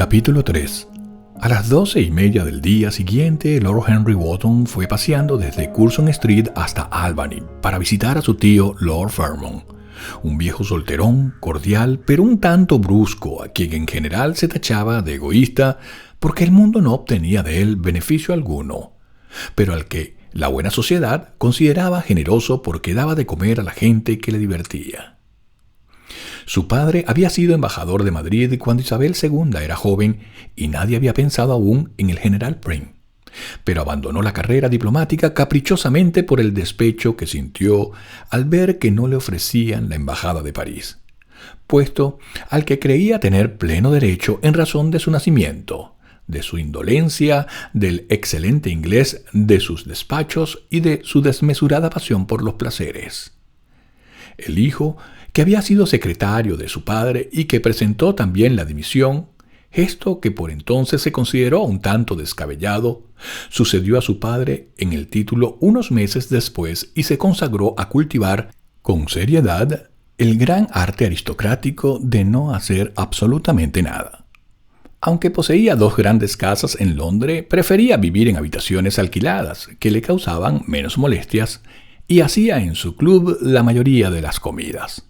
Capítulo 3. A las 12:30 del día siguiente, Lord Henry Wotton fue paseando desde Curzon Street hasta Albany para visitar a su tío Lord Fairmont, un viejo solterón, cordial, pero un tanto brusco, a quien en general se tachaba de egoísta porque el mundo no obtenía de él beneficio alguno, pero al que la buena sociedad consideraba generoso porque daba de comer a la gente que le divertía. Su padre había sido embajador de Madrid cuando Isabel II era joven y nadie había pensado aún en el general Prim, pero abandonó la carrera diplomática caprichosamente por el despecho que sintió al ver que no le ofrecían la embajada de París, puesto al que creía tener pleno derecho en razón de su nacimiento, de su indolencia, del excelente inglés de sus despachos y de su desmesurada pasión por los placeres. El hijo, que había sido secretario de su padre y que presentó también la dimisión, gesto que por entonces se consideró un tanto descabellado, sucedió a su padre en el título unos meses después y se consagró a cultivar con seriedad el gran arte aristocrático de no hacer absolutamente nada. Aunque poseía 2 grandes casas en Londres, prefería vivir en habitaciones alquiladas que le causaban menos molestias y hacía en su club la mayoría de las comidas.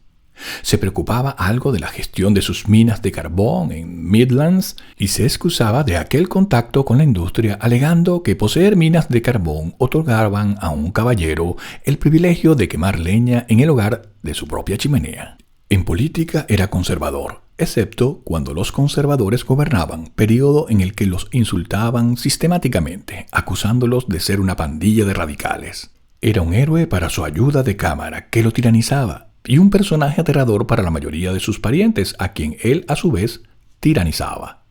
Se preocupaba algo de la gestión de sus minas de carbón en Midlands y se excusaba de aquel contacto con la industria alegando que poseer minas de carbón otorgaban a un caballero el privilegio de quemar leña en el hogar de su propia chimenea. En política era conservador, excepto cuando los conservadores gobernaban, periodo en el que los insultaban sistemáticamente, acusándolos de ser una pandilla de radicales. Era un héroe para su ayuda de cámara, que lo tiranizaba, y un personaje aterrador para la mayoría de sus parientes, a quien él, a su vez, tiranizaba.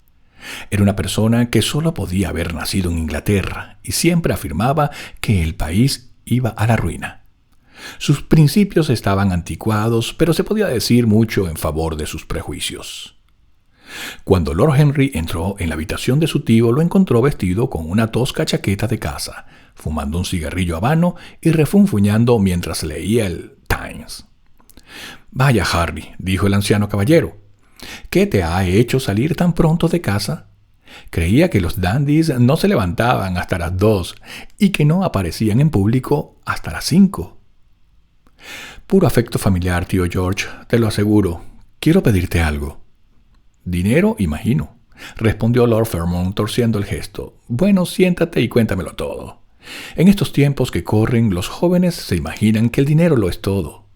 Era una persona que solo podía haber nacido en Inglaterra, y siempre afirmaba que el país iba a la ruina. Sus principios estaban anticuados, pero se podía decir mucho en favor de sus prejuicios. Cuando Lord Henry entró en la habitación de su tío, lo encontró vestido con una tosca chaqueta de casa, fumando un cigarrillo habano y refunfuñando mientras leía el Times. «Vaya, Harry», dijo el anciano caballero, «¿qué te ha hecho salir tan pronto de casa? Creía que los dandies no se levantaban hasta las 2 y que no aparecían en público hasta las 5. «Puro afecto familiar, tío George, te lo aseguro. Quiero pedirte algo». «Dinero, imagino», respondió Lord Fairmont torciendo el gesto. «Bueno, siéntate y cuéntamelo todo. En estos tiempos que corren, los jóvenes se imaginan que el dinero lo es todo».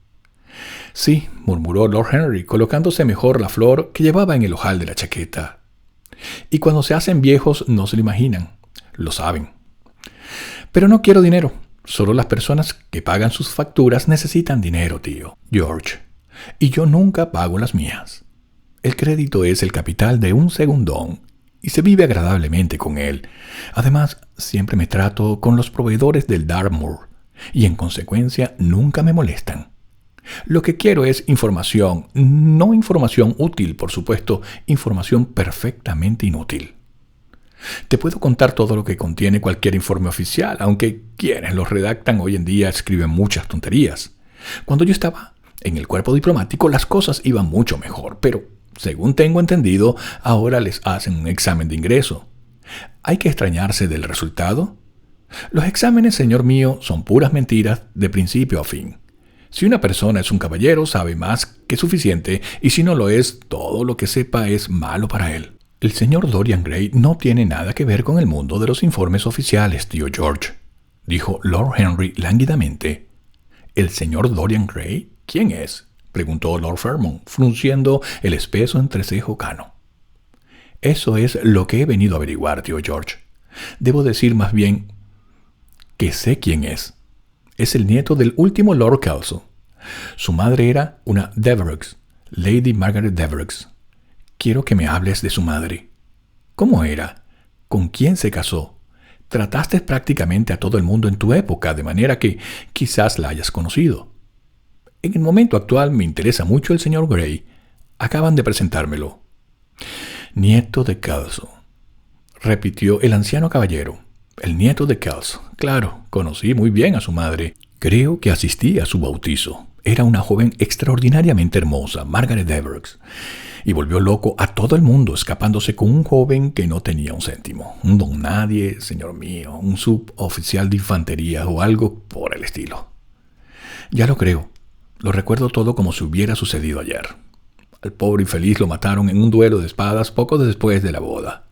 «Sí», murmuró Lord Henry, colocándose mejor la flor que llevaba en el ojal de la chaqueta. «Y cuando se hacen viejos no se lo imaginan, lo saben. Pero no quiero dinero. Solo las personas que pagan sus facturas necesitan dinero, tío George. Y yo nunca pago las mías. El crédito es el capital de un segundón y se vive agradablemente con él. Además, siempre me trato con los proveedores del Dartmoor y en consecuencia nunca me molestan. Lo que quiero es información, no información útil, por supuesto, información perfectamente inútil. Te puedo contar todo lo que contiene cualquier informe oficial, aunque quienes los redactan hoy en día escriben muchas tonterías. Cuando yo estaba en el cuerpo diplomático las cosas iban mucho mejor, pero según tengo entendido, ahora les hacen un examen de ingreso. ¿Hay que extrañarse del resultado? Los exámenes, señor mío, son puras mentiras de principio a fin. Si una persona es un caballero, sabe más que suficiente, y si no lo es, todo lo que sepa es malo para él. El señor Dorian Gray no tiene nada que ver con el mundo de los informes oficiales, tío George», dijo Lord Henry lánguidamente. «¿El señor Dorian Gray? ¿Quién es?», preguntó Lord Fairmont, frunciendo el espeso entrecejo cano. «Eso es lo que he venido a averiguar, tío George. Debo decir más bien que sé quién es. Es el nieto del último Lord Kelso. Su madre era una Devereux, Lady Margaret Devereux. Quiero que me hables de su madre. ¿Cómo era? ¿Con quién se casó? Trataste prácticamente a todo el mundo en tu época, de manera que quizás la hayas conocido. En el momento actual me interesa mucho el señor Gray. Acaban de presentármelo». «Nieto de Kelso», repitió el anciano caballero. «El nieto de Kelso. Claro, conocí muy bien a su madre. Creo que asistí a su bautizo. era una joven extraordinariamente hermosa, Margaret Devereux, y volvió loco a todo el mundo escapándose con un joven que no tenía un céntimo, un don nadie, señor mío, un suboficial de infantería o algo por el estilo. Ya lo creo, lo recuerdo todo como si hubiera sucedido ayer. Al pobre infeliz lo mataron en un duelo de espadas poco después de la boda.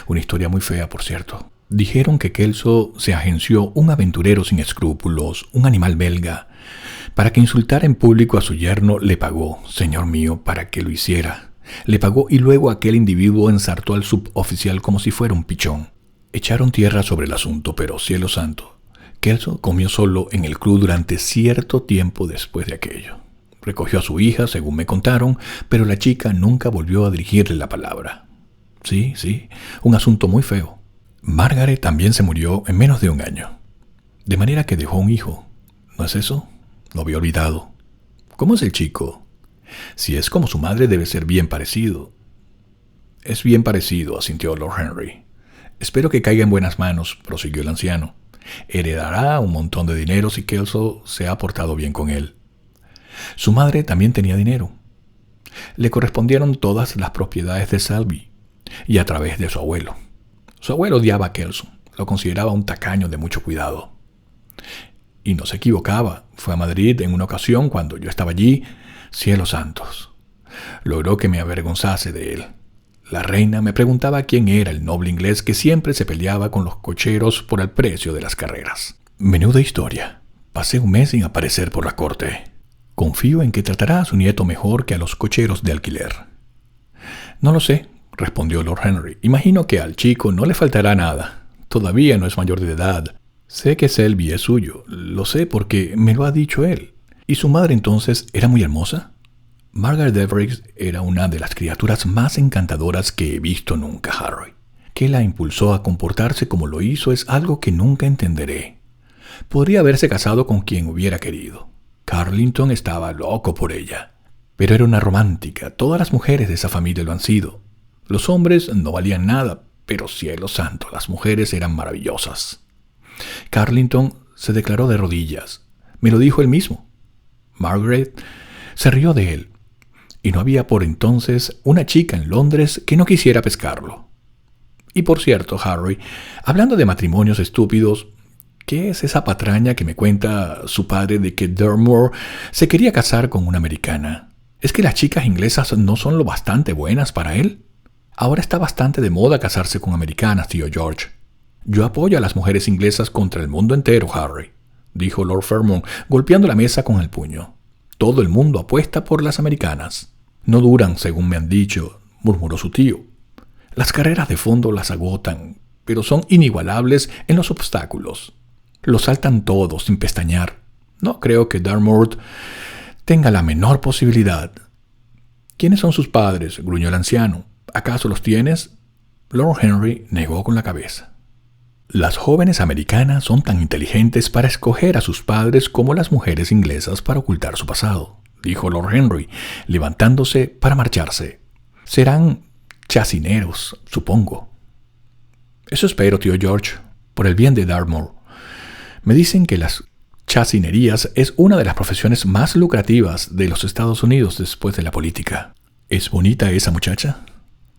Una historia muy fea, por cierto. Dijeron que Kelso se agenció un aventurero sin escrúpulos, un animal belga, para que insultara en público a su yerno. Le pagó, señor mío, para que lo hiciera. Le pagó y luego aquel individuo ensartó al suboficial como si fuera un pichón. Echaron tierra sobre el asunto, pero cielo santo, Kelso comió solo en el club durante cierto tiempo después de aquello. Recogió a su hija, según me contaron, pero la chica nunca volvió a dirigirle la palabra. Sí, un asunto muy feo. Margaret también se murió en menos de un año. De manera que dejó un hijo. ¿No es eso? Lo había olvidado. ¿Cómo es el chico? Si es como su madre, debe ser bien parecido. Es bien parecido, asintió Lord Henry. Espero que caiga en buenas manos, prosiguió el anciano. Heredará un montón de dinero si Kelso se ha portado bien con él. Su madre también tenía dinero. Le correspondieron todas las propiedades de Selby, y a través de su abuelo. Su abuelo odiaba a Kelso, lo consideraba un tacaño de mucho cuidado. Y no se equivocaba, fue a Madrid en una ocasión cuando yo estaba allí, cielos santos. Logró que me avergonzase de él. La reina me preguntaba quién era el noble inglés que siempre se peleaba con los cocheros por el precio de las carreras. Menuda historia. Pasé un mes sin aparecer por la corte. Confío en que tratará a su nieto mejor que a los cocheros de alquiler. No lo sé, respondió Lord Henry. Imagino que al chico no le faltará nada. Todavía no es mayor de edad. Sé que Selby es suyo. Lo sé porque me lo ha dicho él. ¿Y su madre entonces era muy hermosa? Margaret Devereux era una de las criaturas más encantadoras que he visto nunca, Harry. ¿Qué la impulsó a comportarse como lo hizo? Es algo que nunca entenderé. Podría haberse casado con quien hubiera querido. Carlington estaba loco por ella. Pero era una romántica. Todas las mujeres de esa familia lo han sido. Los hombres no valían nada, pero cielo santo, las mujeres eran maravillosas. Carlington se declaró de rodillas. Me lo dijo él mismo. Margaret se rió de él. Y no había por entonces una chica en Londres que no quisiera pescarlo. Y por cierto, Harry, hablando de matrimonios estúpidos, ¿qué es esa patraña que me cuenta su padre de que Dermore se quería casar con una americana? ¿Es que las chicas inglesas no son lo bastante buenas para él? Ahora está bastante de moda casarse con americanas, tío George. Yo apoyo a las mujeres inglesas contra el mundo entero, Harry, dijo Lord Fairmont, golpeando la mesa con el puño. Todo el mundo apuesta por las americanas. No duran, según me han dicho, murmuró su tío. Las carreras de fondo las agotan, pero son inigualables en los obstáculos. Lo saltan todos sin pestañear. No creo que Dartmouth tenga la menor posibilidad. ¿Quiénes son sus padres?, gruñó el anciano. ¿Acaso los tienes? Lord Henry negó con la cabeza. Las jóvenes americanas son tan inteligentes para escoger a sus padres como las mujeres inglesas para ocultar su pasado, dijo Lord Henry, levantándose para marcharse. Serán chacineros, supongo. Eso espero, tío George, por el bien de Dartmoor. Me dicen que las chacinerías es una de las profesiones más lucrativas de los Estados Unidos después de la política. ¿Es bonita esa muchacha?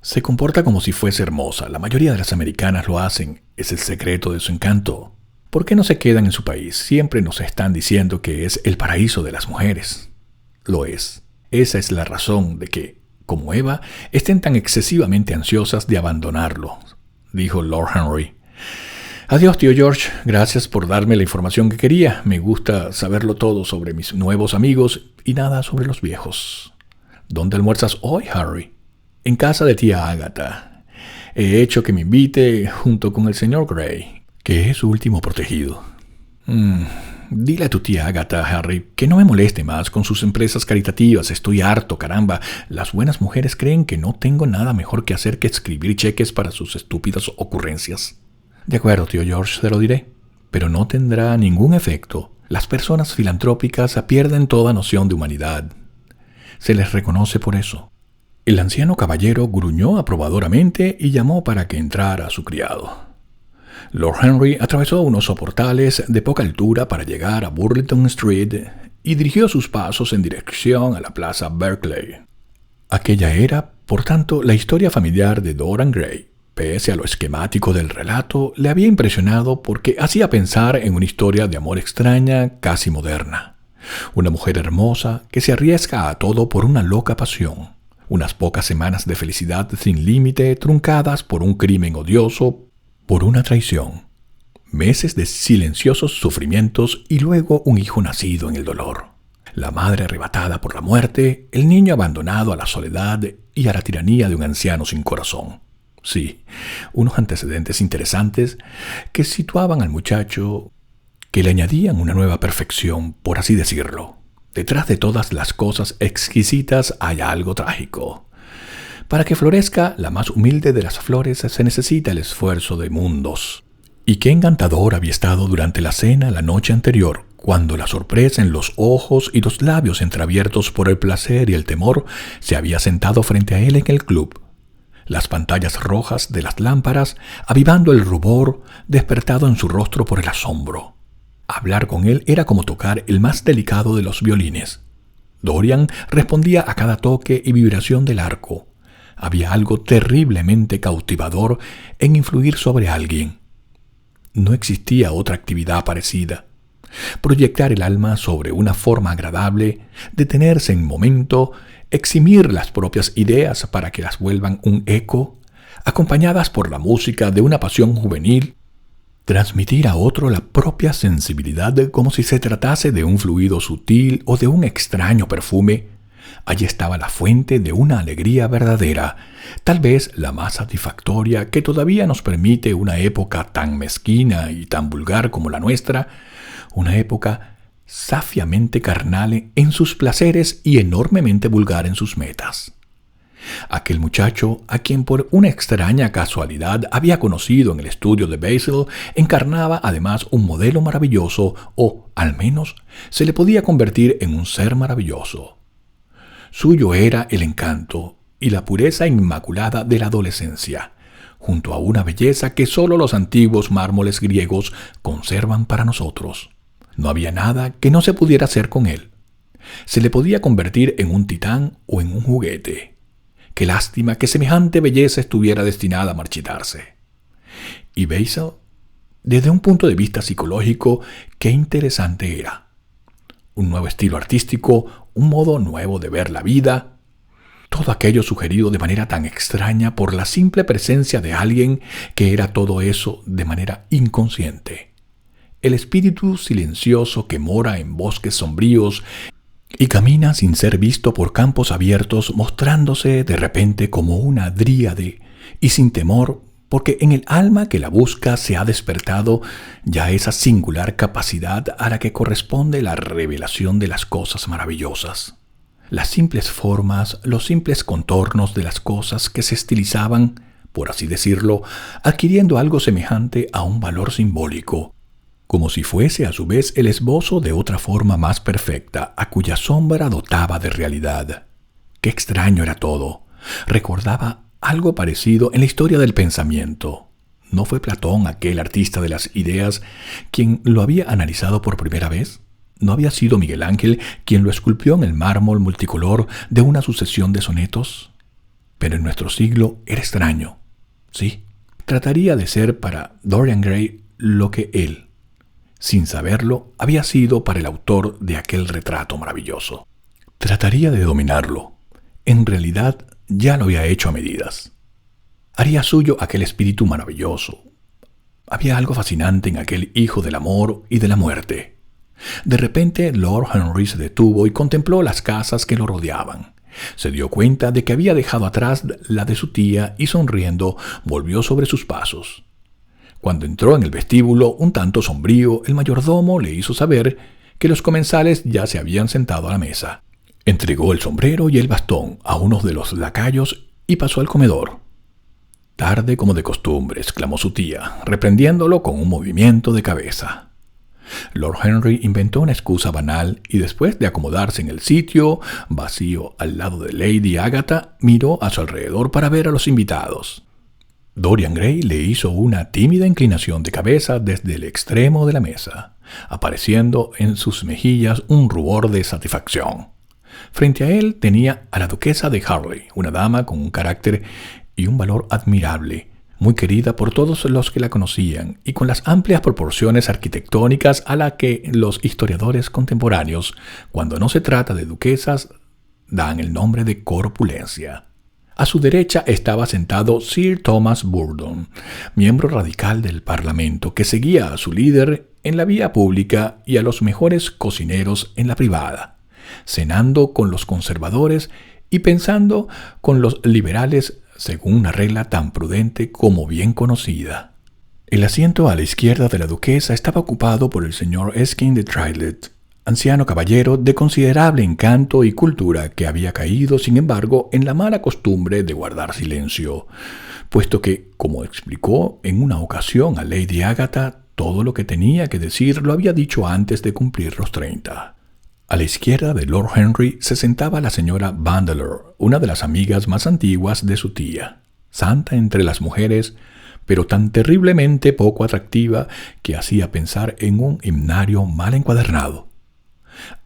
Se comporta como si fuese hermosa. La mayoría de las americanas lo hacen. Es el secreto de su encanto. ¿Por qué no se quedan en su país? Siempre nos están diciendo que es el paraíso de las mujeres. Lo es. Esa es la razón de que, como Eva, estén tan excesivamente ansiosas de abandonarlo, dijo Lord Henry. Adiós, tío George. Gracias por darme la información que quería. Me gusta saberlo todo sobre mis nuevos amigos y nada sobre los viejos. ¿Dónde almuerzas hoy, Harry? En casa de tía Agatha. He hecho que me invite junto con el señor Gray, que es su último protegido. Dile a tu tía Agatha, Harry, que no me moleste más con sus empresas caritativas. Estoy harto, caramba. Las buenas mujeres creen que no tengo nada mejor que hacer que escribir cheques para sus estúpidas ocurrencias. De acuerdo, tío George, se lo diré. Pero no tendrá ningún efecto. Las personas filantrópicas pierden toda noción de humanidad. Se les reconoce por eso. El anciano caballero gruñó aprobadoramente y llamó para que entrara a su criado. Lord Henry atravesó unos soportales de poca altura para llegar a Burlington Street y dirigió sus pasos en dirección a la Plaza Berkeley. Aquella era, por tanto, la historia familiar de Dorian Gray. Pese a lo esquemático del relato, le había impresionado porque hacía pensar en una historia de amor extraña, casi moderna. Una mujer hermosa que se arriesga a todo por una loca pasión. Unas pocas semanas de felicidad sin límite truncadas por un crimen odioso, por una traición. Meses de silenciosos sufrimientos y luego un hijo nacido en el dolor. La madre arrebatada por la muerte, el niño abandonado a la soledad y a la tiranía de un anciano sin corazón. Sí, unos antecedentes interesantes que situaban al muchacho, que le añadían una nueva perfección, por así decirlo. Detrás de todas las cosas exquisitas hay algo trágico. Para que florezca la más humilde de las flores se necesita el esfuerzo de mundos. Y qué encantador había estado durante la cena la noche anterior, cuando la sorpresa en los ojos y los labios entreabiertos por el placer y el temor se había sentado frente a él en el club. Las pantallas rojas de las lámparas, avivando el rubor despertado en su rostro por el asombro. Hablar con él era como tocar el más delicado de los violines. Dorian respondía a cada toque y vibración del arco. Había algo terriblemente cautivador en influir sobre alguien. No existía otra actividad parecida. Proyectar el alma sobre una forma agradable, detenerse en un momento, eximir las propias ideas para que las vuelvan un eco, acompañadas por la música de una pasión juvenil, transmitir a otro la propia sensibilidad como si se tratase de un fluido sutil o de un extraño perfume. Allí estaba la fuente de una alegría verdadera, tal vez la más satisfactoria que todavía nos permite una época tan mezquina y tan vulgar como la nuestra, una época safiamente carnal en sus placeres y enormemente vulgar en sus metas. Aquel muchacho, a quien por una extraña casualidad había conocido en el estudio de Basil, encarnaba además un modelo maravilloso, o, al menos, se le podía convertir en un ser maravilloso. Suyo era el encanto y la pureza inmaculada de la adolescencia, junto a una belleza que sólo los antiguos mármoles griegos conservan para nosotros. No había nada que no se pudiera hacer con él. Se le podía convertir en un titán o en un juguete. Qué lástima que semejante belleza estuviera destinada a marchitarse. Y Basil, desde un punto de vista psicológico, qué interesante era. Un nuevo estilo artístico, un modo nuevo de ver la vida. Todo aquello sugerido de manera tan extraña por la simple presencia de alguien que era todo eso de manera inconsciente. El espíritu silencioso que mora en bosques sombríos y camina sin ser visto por campos abiertos, mostrándose de repente como una dríade y sin temor, porque en el alma que la busca se ha despertado ya esa singular capacidad a la que corresponde la revelación de las cosas maravillosas. Las simples formas, los simples contornos de las cosas que se estilizaban, por así decirlo, adquiriendo algo semejante a un valor simbólico, como si fuese a su vez el esbozo de otra forma más perfecta, a cuya sombra dotaba de realidad. Qué extraño era todo. Recordaba algo parecido en la historia del pensamiento. ¿No fue Platón, aquel artista de las ideas, quien lo había analizado por primera vez? ¿No había sido Miguel Ángel quien lo esculpió en el mármol multicolor de una sucesión de sonetos? Pero en nuestro siglo era extraño. Sí, trataría de ser para Dorian Gray lo que él, sin saberlo, había sido para el autor de aquel retrato maravilloso. Trataría de dominarlo. En realidad, ya lo había hecho a medidas. Haría suyo aquel espíritu maravilloso. Había algo fascinante en aquel hijo del amor y de la muerte. De repente, Lord Henry se detuvo y contempló las casas que lo rodeaban. Se dio cuenta de que había dejado atrás la de su tía y sonriendo volvió sobre sus pasos. Cuando entró en el vestíbulo, un tanto sombrío, el mayordomo le hizo saber que los comensales ya se habían sentado a la mesa. Entregó el sombrero y el bastón a uno de los lacayos y pasó al comedor. «Tarde como de costumbre», exclamó su tía, reprendiéndolo con un movimiento de cabeza. Lord Henry inventó una excusa banal y después de acomodarse en el sitio vacío al lado de Lady Agatha, miró a su alrededor para ver a los invitados. Dorian Gray le hizo una tímida inclinación de cabeza desde el extremo de la mesa, apareciendo en sus mejillas un rubor de satisfacción. Frente a él tenía a la duquesa de Harley, una dama con un carácter y un valor admirable, muy querida por todos los que la conocían y con las amplias proporciones arquitectónicas a las que los historiadores contemporáneos, cuando no se trata de duquesas, dan el nombre de corpulencia. A su derecha estaba sentado Sir Thomas Burdon, miembro radical del Parlamento, que seguía a su líder en la vía pública y a los mejores cocineros en la privada, cenando con los conservadores y pensando con los liberales según una regla tan prudente como bien conocida. El asiento a la izquierda de la duquesa estaba ocupado por el señor Erskine de Trailet, anciano caballero de considerable encanto y cultura que había caído, sin embargo, en la mala costumbre de guardar silencio, puesto que, como explicó en una ocasión a Lady Agatha, todo lo que tenía que decir lo había dicho antes de cumplir los 30. A la izquierda de Lord Henry se sentaba la señora Vandeleur, una de las amigas más antiguas de su tía, santa entre las mujeres, pero tan terriblemente poco atractiva que hacía pensar en un himnario mal encuadernado.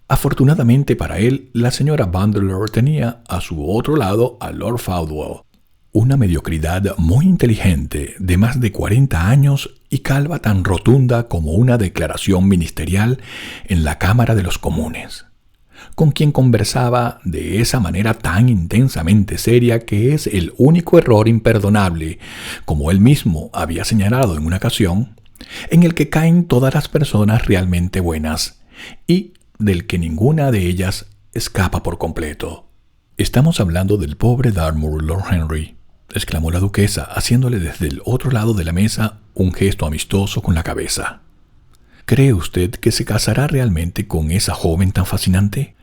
Afortunadamente para él, la señora Vandeleur tenía a su otro lado a Lord Fauldwell, una mediocridad muy inteligente, de más de 40 años y calva tan rotunda como una declaración ministerial en la Cámara de los Comunes, con quien conversaba de esa manera tan intensamente seria que es el único error imperdonable, como él mismo había señalado en una ocasión, en el que caen todas las personas realmente buenas y del que ninguna de ellas escapa por completo. «Estamos hablando del pobre Dartmoor, Lord Henry», exclamó la duquesa, haciéndole desde el otro lado de la mesa un gesto amistoso con la cabeza. «¿Cree usted que se casará realmente con esa joven tan fascinante?»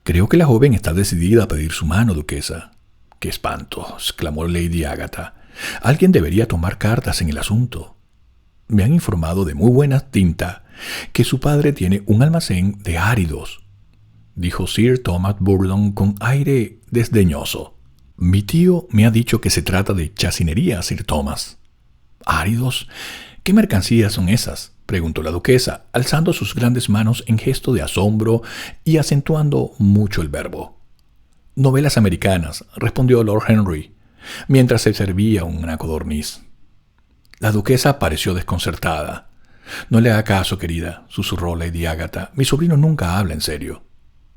«Creo que la joven está decidida a pedir su mano, duquesa». «¡Qué espanto!», exclamó Lady Agatha. «Alguien debería tomar cartas en el asunto. Me han informado de muy buena tinta que su padre tiene un almacén de áridos», dijo Sir Thomas Burdon con aire desdeñoso. «Mi tío me ha dicho que se trata de chacinería, Sir Thomas». «¿Áridos? ¿Qué mercancías son esas?», preguntó la duquesa, alzando sus grandes manos en gesto de asombro y acentuando mucho el verbo. «Novelas americanas», respondió Lord Henry, mientras se servía una codorniz. La duquesa pareció desconcertada. «No le haga caso, querida», susurró Lady Agatha. «Mi sobrino nunca habla en serio».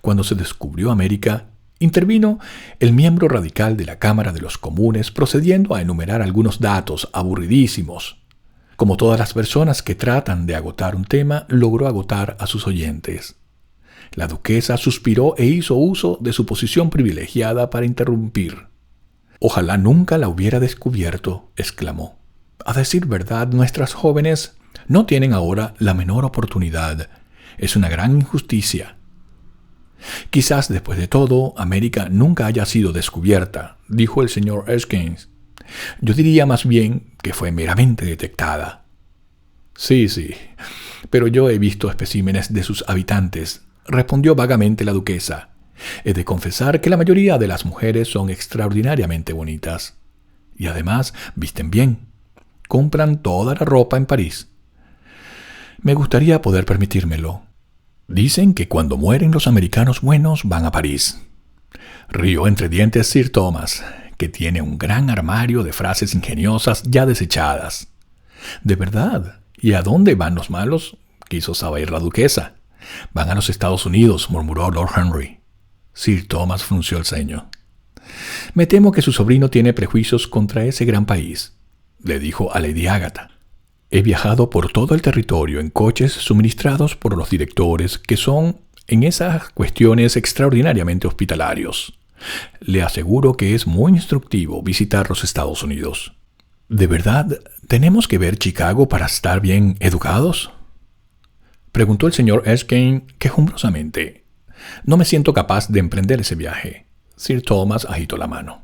Cuando se descubrió América, intervino el miembro radical de la Cámara de los Comunes, procediendo a enumerar algunos datos aburridísimos. Como todas las personas que tratan de agotar un tema, logró agotar a sus oyentes. La duquesa suspiró e hizo uso de su posición privilegiada para interrumpir. «Ojalá nunca la hubiera descubierto», exclamó. «A decir verdad, nuestras jóvenes no tienen ahora la menor oportunidad. Es una gran injusticia». «Quizás, después de todo, América nunca haya sido descubierta», dijo el señor Erskine. «Yo diría más bien que fue meramente detectada». «Sí, pero yo he visto especímenes de sus habitantes», respondió vagamente la duquesa. «He de confesar que la mayoría de las mujeres son extraordinariamente bonitas. Y además visten bien. Compran toda la ropa en París. Me gustaría poder permitírmelo. Dicen que cuando mueren los americanos buenos van a París». Rió entre dientes Sir Thomas, que tiene un gran armario de frases ingeniosas ya desechadas. «¿De verdad? ¿Y a dónde van los malos?», quiso saber la duquesa. «Van a los Estados Unidos», murmuró Lord Henry. Sir Thomas frunció el ceño. «Me temo que su sobrino tiene prejuicios contra ese gran país», le dijo a Lady Agatha. «He viajado por todo el territorio en coches suministrados por los directores, que son en esas cuestiones extraordinariamente hospitalarios. Le aseguro que es muy instructivo visitar los Estados Unidos». «¿De verdad tenemos que ver Chicago para estar bien educados?», preguntó el señor Erskine quejumbrosamente. «No me siento capaz de emprender ese viaje». Sir Thomas agitó la mano.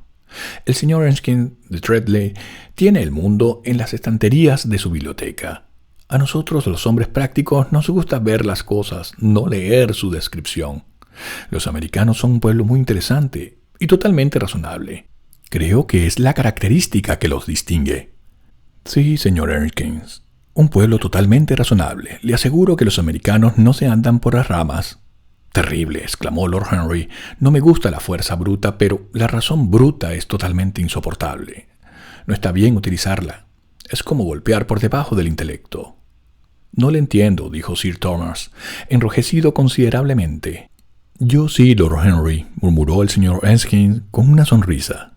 «El señor Erskine de Treadley tiene el mundo en las estanterías de su biblioteca. A nosotros, los hombres prácticos, nos gusta ver las cosas, no leer su descripción. Los americanos son un pueblo muy interesante y totalmente razonable. Creo que es la característica que los distingue. Sí, señor Erskine. Un pueblo totalmente razonable. Le aseguro que los americanos no se andan por las ramas. Terrible, exclamó Lord Henry. No me gusta la fuerza bruta, pero la razón bruta es totalmente insoportable. No está bien utilizarla. Es como golpear por debajo del intelecto. No le entiendo, dijo Sir Thomas, enrojecido considerablemente. Yo sí, Lord Henry, murmuró el señor Erskine con una sonrisa.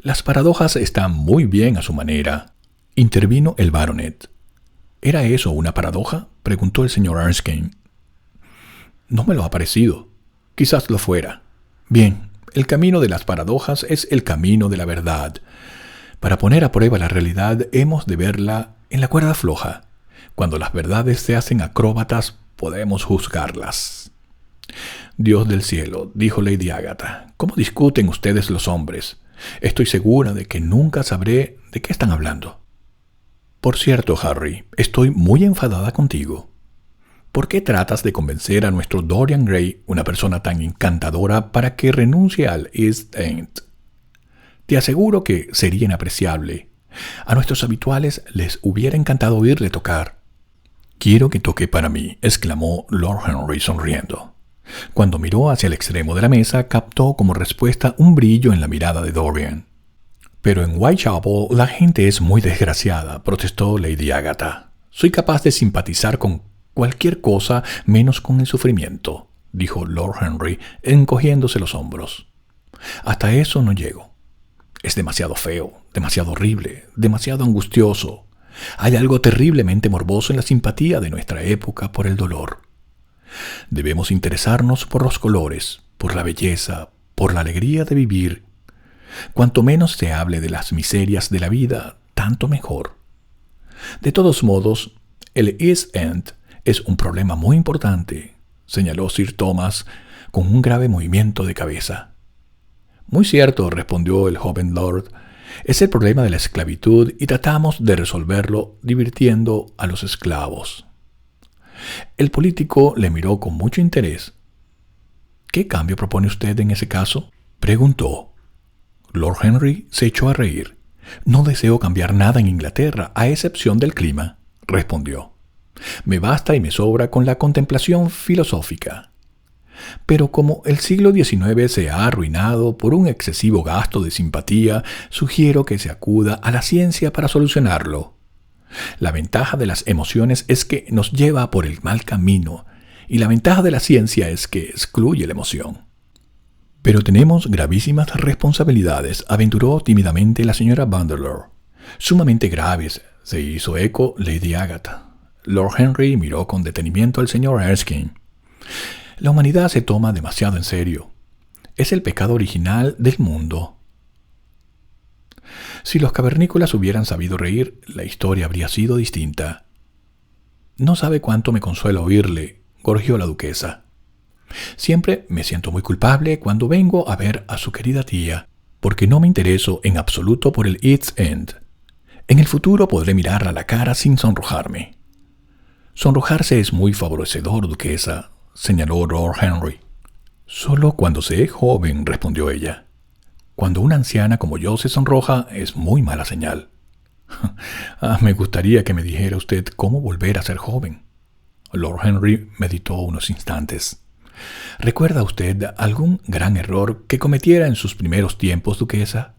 Las paradojas están muy bien a su manera, intervino el baronet. ¿Era eso una paradoja?, preguntó el señor Erskine. No me lo ha parecido. Quizás lo fuera. Bien, el camino de las paradojas es el camino de la verdad. Para poner a prueba la realidad hemos de verla en la cuerda floja. Cuando las verdades se hacen acróbatas, podemos juzgarlas. Dios del cielo, dijo Lady Agatha, ¿cómo discuten ustedes los hombres? Estoy segura de que nunca sabré de qué están hablando. Por cierto, Harry, estoy muy enfadada contigo. ¿Por qué tratas de convencer a nuestro Dorian Gray, una persona tan encantadora, para que renuncie al East End? Te aseguro que sería inapreciable. A nuestros habituales les hubiera encantado oírle tocar. Quiero que toque para mí, exclamó Lord Henry sonriendo. Cuando miró hacia el extremo de la mesa, captó como respuesta un brillo en la mirada de Dorian. Pero en Whitechapel la gente es muy desgraciada, protestó Lady Agatha. Soy capaz de simpatizar con cualquier cosa menos con el sufrimiento, dijo Lord Henry, encogiéndose los hombros. Hasta eso no llego. Es demasiado feo, demasiado horrible, demasiado angustioso. Hay algo terriblemente morboso en la simpatía de nuestra época por el dolor. Debemos interesarnos por los colores, por la belleza, por la alegría de vivir. Cuanto menos se hable de las miserias de la vida, tanto mejor. De todos modos, el East End es un problema muy importante, señaló Sir Thomas con un grave movimiento de cabeza. Muy cierto, respondió el joven lord. Es el problema de la esclavitud y tratamos de resolverlo divirtiendo a los esclavos. El político le miró con mucho interés. ¿Qué cambio propone usted en ese caso?, preguntó. Lord Henry se echó a reír. No deseo cambiar nada en Inglaterra, a excepción del clima, respondió. Me basta y me sobra con la contemplación filosófica. Pero como el siglo XIX se ha arruinado por un excesivo gasto de simpatía, sugiero que se acuda a la ciencia para solucionarlo. La ventaja de las emociones es que nos lleva por el mal camino, y la ventaja de la ciencia es que excluye la emoción. Pero tenemos gravísimas responsabilidades, aventuró tímidamente la señora Vandeleur. Sumamente graves, se hizo eco Lady Agatha. Lord Henry miró con detenimiento al señor Erskine. La humanidad se toma demasiado en serio. Es el pecado original del mundo. Si los cavernícolas hubieran sabido reír, la historia habría sido distinta. No sabe cuánto me consuela oírle, gorjeó la duquesa. Siempre me siento muy culpable cuando vengo a ver a su querida tía, porque no me intereso en absoluto por el East End. En el futuro podré mirarla a la cara sin sonrojarme. Sonrojarse es muy favorecedor, duquesa, señaló Lord Henry. Solo cuando se es joven, respondió ella. Cuando una anciana como yo se sonroja, es muy mala señal. Me gustaría que me dijera usted cómo volver a ser joven. Lord Henry meditó unos instantes. ¿Recuerda usted algún gran error que cometiera en sus primeros tiempos, duquesa?,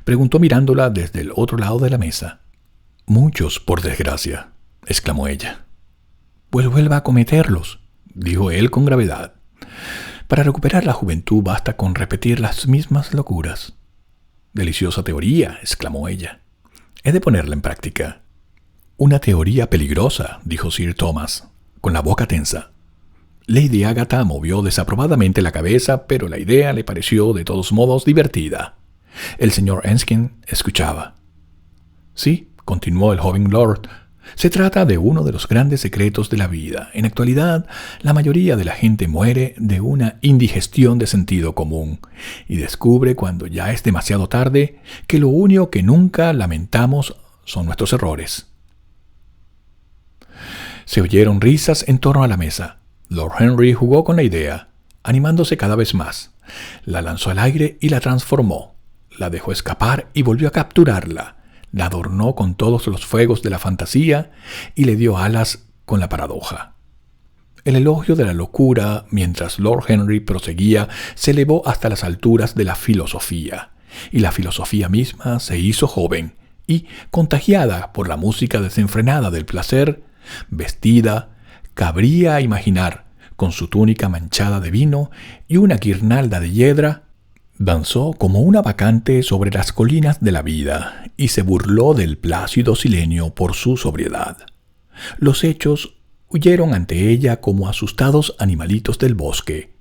preguntó mirándola desde el otro lado de la mesa. Muchos, por desgracia, exclamó ella. Pues vuelva a cometerlos, dijo él con gravedad. Para recuperar la juventud basta con repetir las mismas locuras. Deliciosa teoría, exclamó ella. He de ponerla en práctica. Una teoría peligrosa, dijo Sir Thomas, con la boca tensa. Lady Agatha movió desaprobadamente la cabeza, pero la idea le pareció de todos modos divertida. El señor Erskine escuchaba. Sí, continuó el joven lord, se trata de uno de los grandes secretos de la vida. En actualidad, la mayoría de la gente muere de una indigestión de sentido común y descubre cuando ya es demasiado tarde que lo único que nunca lamentamos son nuestros errores. Se oyeron risas en torno a la mesa. Lord Henry jugó con la idea, animándose cada vez más. La lanzó al aire y la transformó. La dejó escapar y volvió a capturarla. la adornó con todos los fuegos de la fantasía y le dio alas con la paradoja. El elogio de la locura, mientras Lord Henry proseguía, se elevó hasta las alturas de la filosofía, y la filosofía misma se hizo joven y, contagiada por la música desenfrenada del placer, vestida, cabría a imaginar, con su túnica manchada de vino y una guirnalda de hiedra, danzó como una bacante sobre las colinas de la vida y se burló del plácido Silenio por su sobriedad. Los hechos huyeron ante ella como asustados animalitos del bosque.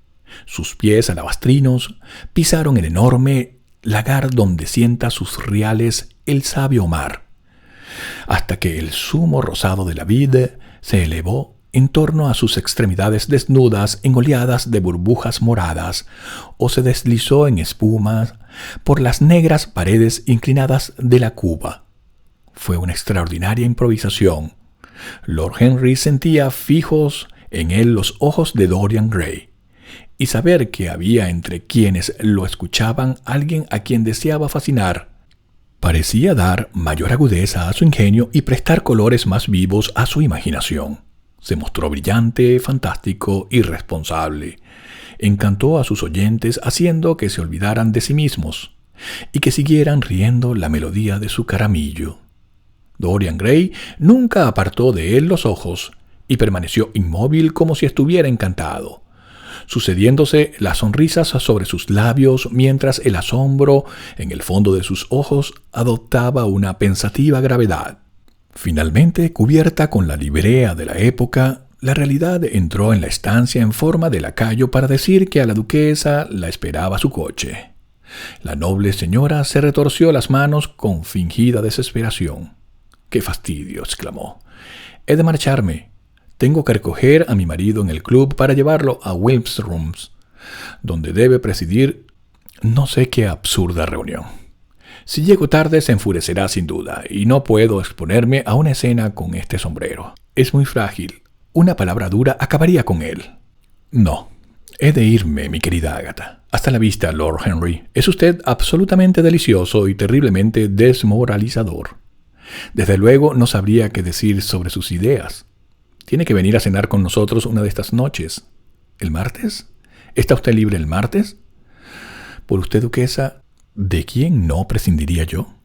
Sus pies alabastrinos pisaron el enorme lagar donde sienta sus riales el sabio mar, hasta que el zumo rosado de la vid se elevó en torno a sus extremidades desnudas en oleadas de burbujas moradas, o se deslizó en espumas por las negras paredes inclinadas de la cuba. Fue una extraordinaria improvisación. Lord Henry sentía fijos en él los ojos de Dorian Gray, y saber que había entre quienes lo escuchaban alguien a quien deseaba fascinar, parecía dar mayor agudeza a su ingenio y prestar colores más vivos a su imaginación. Se mostró brillante, fantástico, irresponsable. Encantó a sus oyentes haciendo que se olvidaran de sí mismos y que siguieran riendo la melodía de su caramillo. Dorian Gray nunca apartó de él los ojos y permaneció inmóvil como si estuviera encantado, sucediéndose las sonrisas sobre sus labios mientras el asombro en el fondo de sus ojos adoptaba una pensativa gravedad. Finalmente, cubierta con la librea de la época, la realidad entró en la estancia en forma de lacayo para decir que a la duquesa la esperaba su coche. La noble señora se retorció las manos con fingida desesperación. ¡Qué fastidio!, exclamó. «He de marcharme. Tengo que recoger a mi marido en el club para llevarlo a Wilm's Rooms, donde debe presidir no sé qué absurda reunión. Si llego tarde se enfurecerá sin duda, y no puedo exponerme a una escena con este sombrero. Es muy frágil. Una palabra dura acabaría con él. No, he de irme, mi querida Agatha. Hasta la vista, Lord Henry. Es usted absolutamente delicioso y terriblemente desmoralizador. Desde luego no sabría qué decir sobre sus ideas. Tiene que venir a cenar con nosotros una de estas noches. ¿El martes? ¿Está usted libre el martes? Por usted, duquesa, ¿de quién no prescindiría yo?,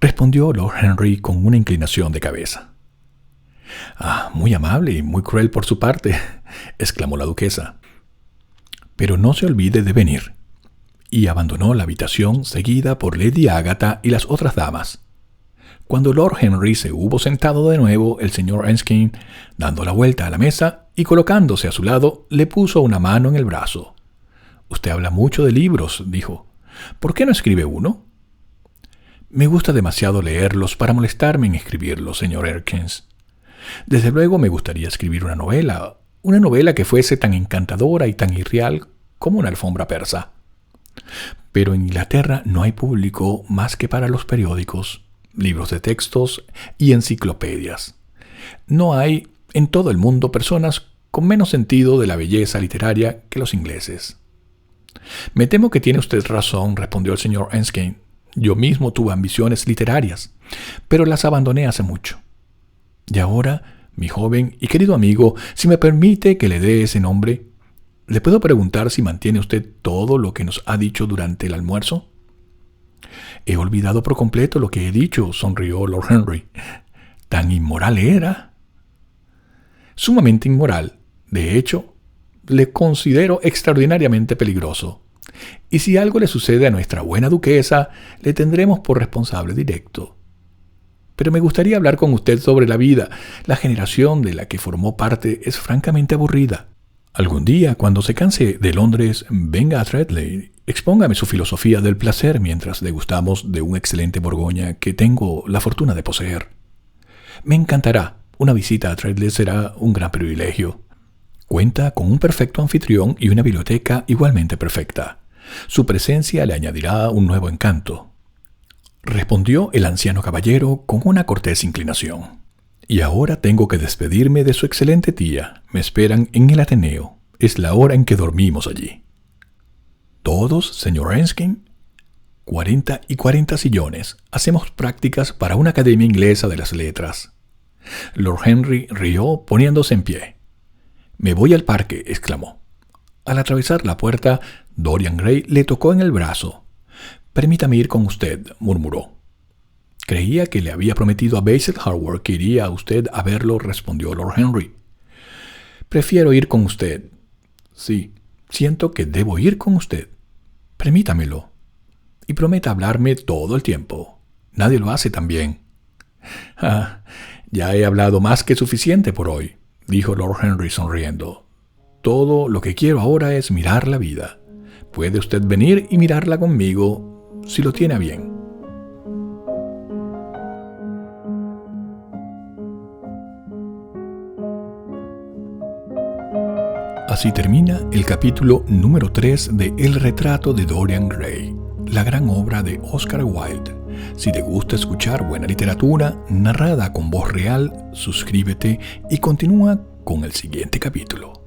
respondió Lord Henry con una inclinación de cabeza. «Ah, muy amable y muy cruel por su parte», exclamó la duquesa. «Pero no se olvide de venir». Y abandonó la habitación seguida por Lady Agatha y las otras damas. Cuando Lord Henry se hubo sentado de nuevo, el señor Erskine, dando la vuelta a la mesa y colocándose a su lado, le puso una mano en el brazo. «Usted habla mucho de libros», dijo. «¿Por qué no escribe uno?» «Me gusta demasiado leerlos para molestarme en escribirlos, señor Erskine. Desde luego me gustaría escribir una novela que fuese tan encantadora y tan irreal como una alfombra persa. Pero en Inglaterra no hay público más que para los periódicos, libros de textos y enciclopedias. No hay en todo el mundo personas con menos sentido de la belleza literaria que los ingleses». «Me temo que tiene usted razón», respondió el señor Erskine. «Yo mismo tuve ambiciones literarias, pero las abandoné hace mucho. Y ahora, mi joven y querido amigo, si me permite que le dé ese nombre, ¿le puedo preguntar si mantiene usted todo lo que nos ha dicho durante el almuerzo?» «He olvidado por completo lo que he dicho», sonrió Lord Henry. «Tan inmoral era». «Sumamente inmoral. De hecho, le considero extraordinariamente peligroso. Y si algo le sucede a nuestra buena duquesa, le tendremos por responsable directo. Pero me gustaría hablar con usted sobre la vida. La generación de la que formó parte es francamente aburrida. Algún día, cuando se canse de Londres, venga a Treadley. Expóngame su filosofía del placer mientras degustamos de un excelente Borgoña que tengo la fortuna de poseer. Me encantará. Una visita a Treadley será un gran privilegio. Cuenta con un perfecto anfitrión y una biblioteca igualmente perfecta. Su presencia le añadirá un nuevo encanto», respondió el anciano caballero con una cortés inclinación. «Y ahora tengo que despedirme de su excelente tía. Me esperan en el Ateneo. Es la hora en que dormimos allí». «¿Todos, señor Erskine? 40 y 40 sillones. Hacemos prácticas para una academia inglesa de las letras. Lord Henry rió poniéndose en pie. «Me voy al parque», exclamó. Al atravesar la puerta, Dorian Gray le tocó en el brazo. «Permítame ir con usted», murmuró. «Creía que le había prometido a Basil Hallward que iría a usted a verlo», respondió Lord Henry. «Prefiero ir con usted». «Sí, siento que debo ir con usted. Permítamelo. Y prometa hablarme todo el tiempo. Nadie lo hace tan bien». «Ah, ya he hablado más que suficiente por hoy», dijo Lord Henry sonriendo. «Todo lo que quiero ahora es mirar la vida. Puede usted venir y mirarla conmigo, si lo tiene a bien». Así termina el capítulo número 3 de El retrato de Dorian Gray, la gran obra de Oscar Wilde. Si te gusta escuchar buena literatura narrada con voz real, suscríbete y continúa con el siguiente capítulo.